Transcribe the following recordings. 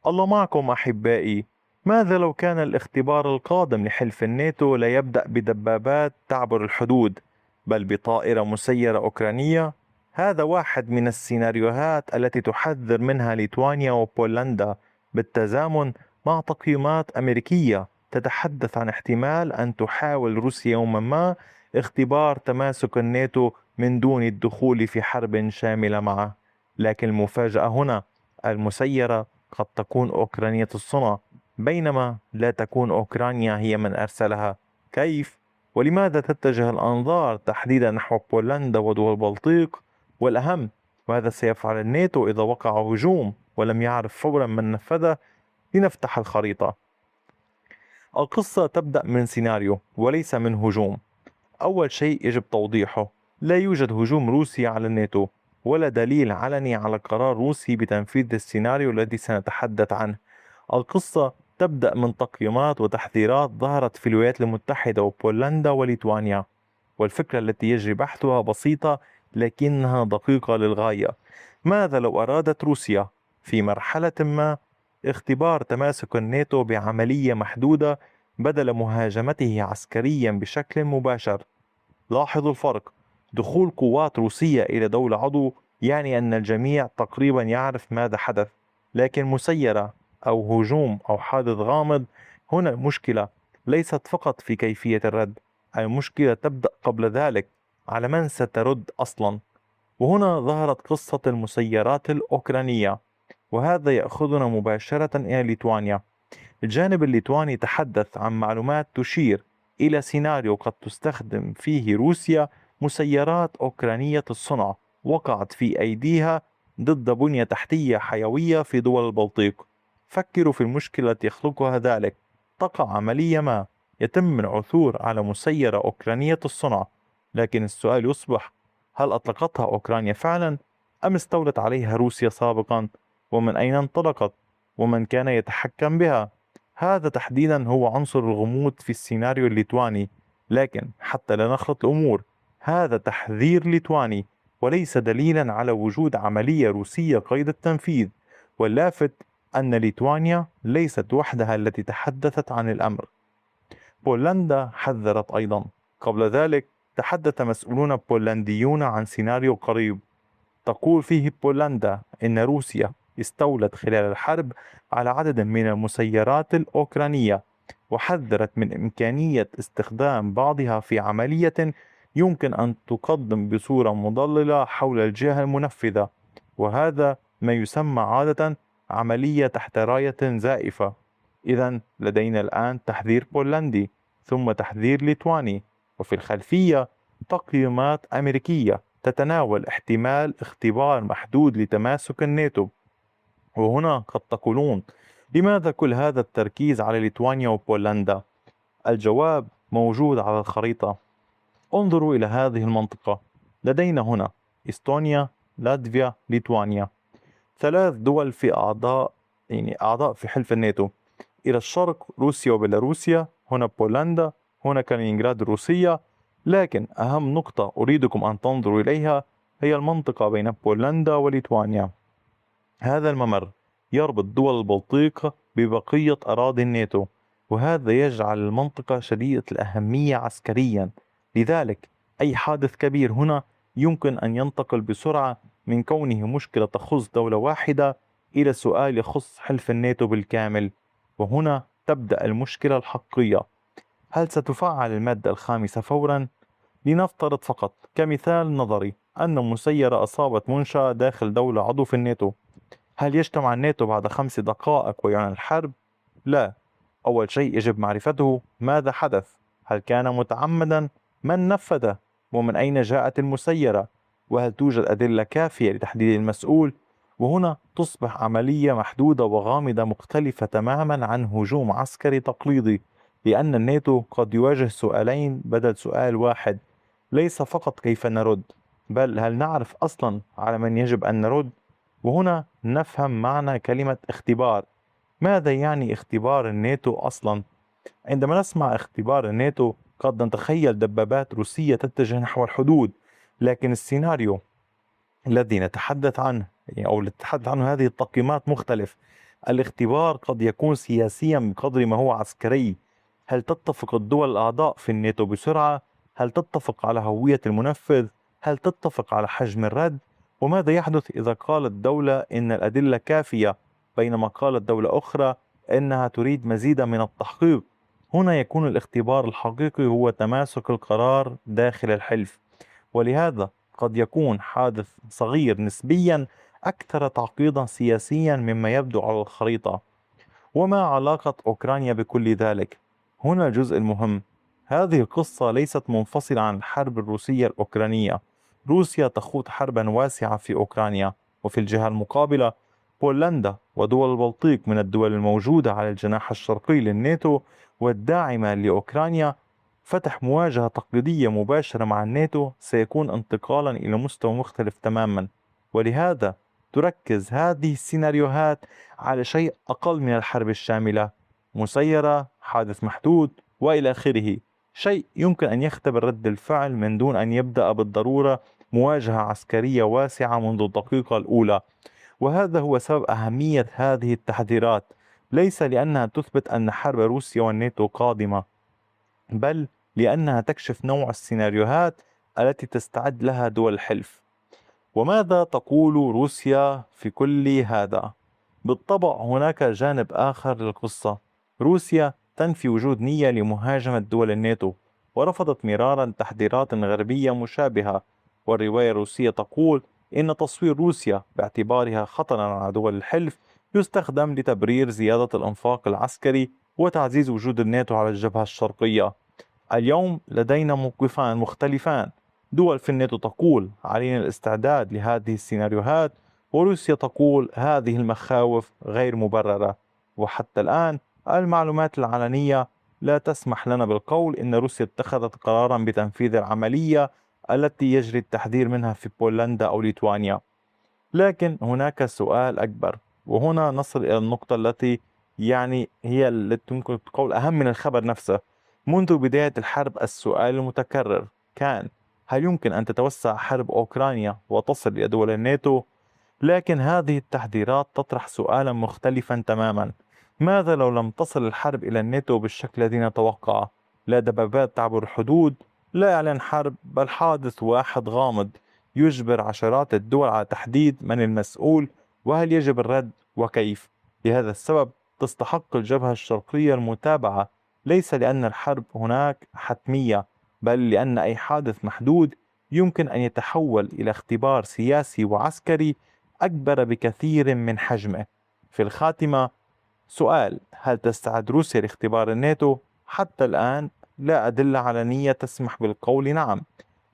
الله معكم أحبائي. ماذا لو كان الاختبار القادم لحلف الناتو لا يبدأ بدبابات تعبر الحدود، بل بطائرة مسيرة أوكرانية؟ هذا واحد من السيناريوهات التي تحذر منها ليتوانيا وبولندا، بالتزامن مع تقييمات أمريكية تتحدث عن احتمال أن تحاول روسيا يوما ما اختبار تماسك الناتو من دون الدخول في حرب شاملة معه. لكن المفاجأة هنا، المسيرة قد تكون أوكرانية الصنع، بينما لا تكون أوكرانيا هي من أرسلها. كيف؟ ولماذا تتجه الأنظار تحديدا نحو بولندا ودول البلطيق؟ والأهم، ماذا سيفعل الناتو إذا وقع هجوم ولم يعرف فورا من نفذه؟ لنفتح الخريطة. القصة تبدأ من سيناريو وليس من هجوم. أول شيء يجب توضيحه: لا يوجد هجوم روسي على الناتو، ولا دليل علني على قرار روسي بتنفيذ السيناريو الذي سنتحدث عنه. القصة تبدأ من تقييمات وتحذيرات ظهرت في الولايات المتحدة وبولندا وليتوانيا، والفكرة التي يجري بحثها بسيطة لكنها دقيقة للغاية. ماذا لو أرادت روسيا في مرحلة ما اختبار تماسك الناتو بعملية محدودة بدل مهاجمته عسكريا بشكل مباشر؟ لاحظوا الفرق. دخول قوات روسية إلى دولة عضو يعني أن الجميع تقريبا يعرف ماذا حدث، لكن مسيرة أو هجوم أو حادث غامض، هنا المشكلة ليست فقط في كيفية الرد، المشكلة تبدأ قبل ذلك. على من سترد أصلا؟ وهنا ظهرت قصة المسيرات الأوكرانية، وهذا يأخذنا مباشرة إلى ليتوانيا. الجانب الليتواني تحدث عن معلومات تشير إلى سيناريو قد تستخدم فيه روسيا مسيرات أوكرانية الصنع وقعت في أيديها ضد بنية تحتية حيوية في دول البلطيق. فكروا في المشكلة التي يخلقها ذلك. تقع عملية ما، يتم العثور على مسيرة أوكرانية الصنع، لكن السؤال يصبح: هل أطلقتها أوكرانيا فعلا، أم استولت عليها روسيا سابقا؟ ومن أين انطلقت؟ ومن كان يتحكم بها؟ هذا تحديدا هو عنصر الغموض في السيناريو الليتواني. لكن حتى لا نخلط الأمور، هذا تحذير ليتواني وليس دليلا على وجود عملية روسية قيد التنفيذ. واللافت أن ليتوانيا ليست وحدها التي تحدثت عن الأمر، بولندا حذرت أيضا. قبل ذلك تحدث مسؤولون بولنديون عن سيناريو قريب، تقول فيه بولندا إن روسيا استولت خلال الحرب على عدد من المسيرات الأوكرانية، وحذرت من إمكانية استخدام بعضها في عملية يمكن أن تقدم بصورة مضللة حول الجهة المنفذة، وهذا ما يسمى عادة عملية تحت راية زائفة. إذا لدينا الآن تحذير بولندي، ثم تحذير ليتواني، وفي الخلفية تقييمات أمريكية تتناول احتمال اختبار محدود لتماسك الناتو. وهنا قد تقولون: لماذا كل هذا التركيز على ليتوانيا وبولندا؟ الجواب موجود على الخريطة. انظروا إلى هذه المنطقة. لدينا هنا إستونيا، لاتفيا، ليتوانيا، ثلاث دول في أعضاء في حلف الناتو. إلى الشرق روسيا وبيلاروسيا، هنا بولندا، هنا كالينينغراد الروسية. لكن أهم نقطة أريدكم أن تنظروا إليها هي المنطقة بين بولندا وليتوانيا. هذا الممر يربط دول البلطيق ببقية أراضي الناتو، وهذا يجعل المنطقة شديدة الأهمية عسكريا. لذلك أي حادث كبير هنا يمكن أن ينتقل بسرعة من كونه مشكلة تخص دولة واحدة إلى سؤال يخص حلف الناتو بالكامل. وهنا تبدأ المشكلة الحقيقية: هل ستفعل المادة الخامسة فورا؟ لنفترض فقط كمثال نظري أن مسيرة أصابت منشأ داخل دولة عضو في الناتو، هل يجتمع الناتو بعد 5 دقائق ويعلن الحرب؟ لا. أول شيء يجب معرفته: ماذا حدث؟ هل كان متعمدا؟ من نفذه؟ ومن أين جاءت المسيرة؟ وهل توجد أدلة كافية لتحديد المسؤول؟ وهنا تصبح عملية محدودة وغامضة، مختلفة تماما عن هجوم عسكري تقليدي، لأن الناتو قد يواجه سؤالين بدل سؤال واحد: ليس فقط كيف نرد، بل هل نعرف أصلا على من يجب أن نرد؟ وهنا نفهم معنى كلمة اختبار. ماذا يعني اختبار الناتو أصلا؟ عندما نسمع اختبار الناتو قد نتخيل دبابات روسية تتجه نحو الحدود، لكن السيناريو الذي نتحدث عنه أو اللي تتحدث عنه هذه التقييمات مختلف. الاختبار قد يكون سياسيا بقدر ما هو عسكري. هل تتفق الدول الأعضاء في الناتو بسرعة؟ هل تتفق على هوية المنفذ؟ هل تتفق على حجم الرد؟ وماذا يحدث إذا قالت دولة إن الأدلة كافية بينما قالت دولة أخرى إنها تريد مزيدا من التحقيق؟ هنا يكون الاختبار الحقيقي هو تماسك القرار داخل الحلف. ولهذا قد يكون حادث صغير نسبيا أكثر تعقيدا سياسيا مما يبدو على الخريطة. وما علاقة أوكرانيا بكل ذلك؟ هنا الجزء المهم. هذه القصة ليست منفصلة عن الحرب الروسية الأوكرانية. روسيا تخوض حربا واسعة في أوكرانيا، وفي الجهة المقابلة بولندا ودول البلطيق من الدول الموجودة على الجناح الشرقي للناتو والداعمة لأوكرانيا. فتح مواجهة تقليدية مباشرة مع الناتو سيكون انتقالا إلى مستوى مختلف تماما. ولهذا تركز هذه السيناريوهات على شيء أقل من الحرب الشاملة: مسيرة، حادث محدود، وإلى آخره. شيء يمكن أن يختبر رد الفعل من دون أن يبدأ بالضرورة مواجهة عسكرية واسعة منذ الدقيقة الأولى. وهذا هو سبب أهمية هذه التحذيرات، ليس لأنها تثبت أن حرب روسيا والناتو قادمة، بل لأنها تكشف نوع السيناريوهات التي تستعد لها دول الحلف. وماذا تقول روسيا في كل هذا؟ بالطبع هناك جانب آخر للقصة. روسيا تنفي وجود نية لمهاجمة دول الناتو، ورفضت مرارا تحذيرات غربية مشابهة. والرواية الروسية تقول إن تصوير روسيا باعتبارها خطرا على دول الحلف يستخدم لتبرير زيادة الإنفاق العسكري وتعزيز وجود الناتو على الجبهة الشرقية. اليوم لدينا موقفان مختلفان. دول في الناتو تقول علينا الاستعداد لهذه السيناريوهات، وروسيا تقول هذه المخاوف غير مبررة. وحتى الآن المعلومات العلنية لا تسمح لنا بالقول إن روسيا اتخذت قرارا بتنفيذ العملية التي يجري التحذير منها في بولندا أو ليتوانيا. لكن هناك سؤال أكبر، وهنا نصل إلى النقطة التي هي التي ممكن تقول أهم من الخبر نفسه. منذ بداية الحرب السؤال المتكرر كان: هل يمكن أن تتوسع حرب أوكرانيا وتصل إلى دول الناتو؟ لكن هذه التحذيرات تطرح سؤالا مختلفا تماما. ماذا لو لم تصل الحرب إلى الناتو بالشكل الذي نتوقعه؟ لا دبابات تعبر الحدود، لا إعلان حرب، بل حادث واحد غامض يجبر عشرات الدول على تحديد من المسؤول وهل يجب الرد وكيف. لهذا السبب تستحق الجبهة الشرقية المتابعة، ليس لأن الحرب هناك حتمية، بل لأن أي حادث محدود يمكن أن يتحول إلى اختبار سياسي وعسكري أكبر بكثير من حجمه. في الخاتمة، سؤال: هل تستعد روسيا لاختبار الناتو؟ حتى الآن لا أدلة علنية تسمح بالقول نعم،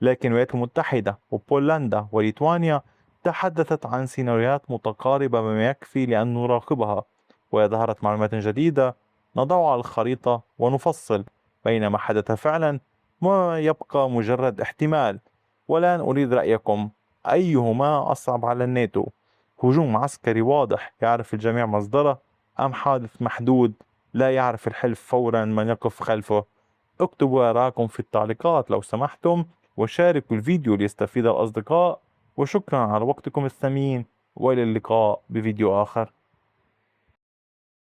لكن الولايات المتحدة وبولندا وليتوانيا تحدثت عن سيناريوهات متقاربة بما يكفي لأن نراقبها، وإذا ظهرت معلومات جديدة نضعها على الخريطة ونفصل بين ما حدث فعلا وما يبقى مجرد احتمال. والآن أريد رأيكم، أيهما أصعب على الناتو؟ هجوم عسكري واضح يعرف الجميع مصدره، أم حادث محدود لا يعرف الحلف فورا من يقف خلفه؟ اكتبوا آراءكم في التعليقات لو سمحتم، وشاركوا الفيديو ليستفيد الأصدقاء. وشكرا على وقتكم الثمين، وإلى اللقاء بفيديو آخر.